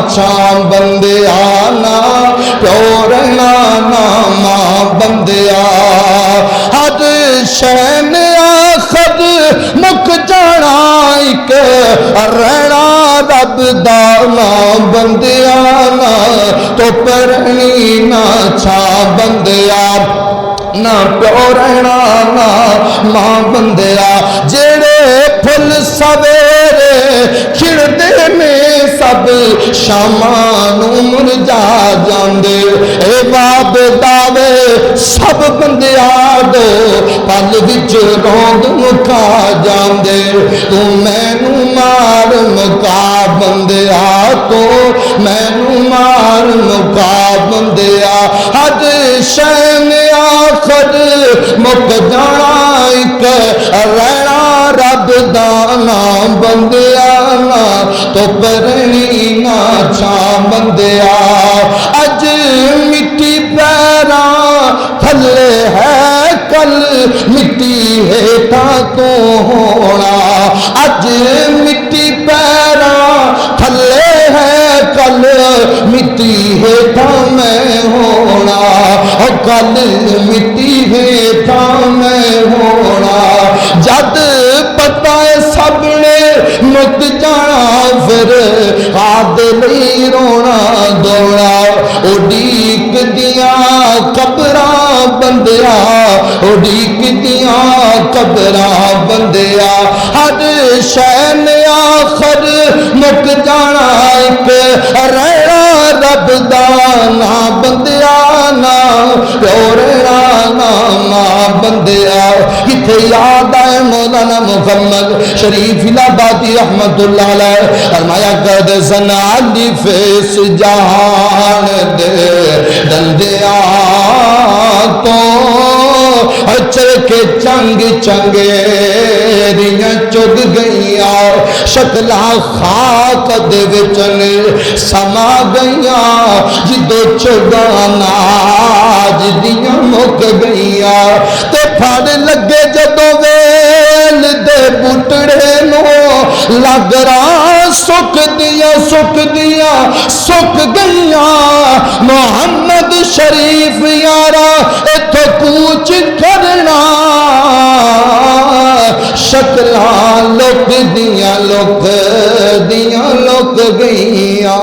छां बंदिया ना प्यो रहना ना मां बंदिया हद शैन आखद मुक जाना एक रहना रब दा ना बंदिया ना तो परनी ना छां बंदिया ना प्यो रहना ना मां बंदिया जेड़े फुल सवेरे खिड़दे ने सब शामां मुरझा जांदे ए बाब दावे सब बंदिया दो पल विच रौंद मुका जांदे तू मैनू मार मुका बंदिया तो मैनू मार मुका बंदिया हद शैन आखद मुक जाना एक रहना रब दा नाम बंदिया ना तो परनी ना छां बंदिया अज मिट्टी पैरा थले है कल मिट्टी हेठा तो होना अज मिट्टी पैरा थले है कल मिट्टी हेठा मैं होना और कल मिट्टी हेठा मैं होना जद पता है सबने मुक जाना फिर आद नहीं रोना दौड़ा उड़ीक दिया कबरा बंदिया उड़ीक दिया कबरा बंदिया हर शैन आखर मुक जाना एक रहना रब दा ना बंदिया ना प्यो रहना ना मां बंदिया किथे याद आए मौलाना मुहम्मद शरीफ इलाहाबादी रहमतुल्लाह अलैह फरमाया कद सना अली फेस जहान दे दंदिया तो अचर के चंग चंगेरियां चुग गईया शक्ला खाक दे विचन समा गईया जिदो चुगाना जिदियां मुक गईया ते फड़ लगे जदों वेल दे बुटड़े नो लग रहा सुख दिया सुख गईया मोहम्मद शरीफ यारा इथों कूच करना शक्ला लुक दिया लुक गईया।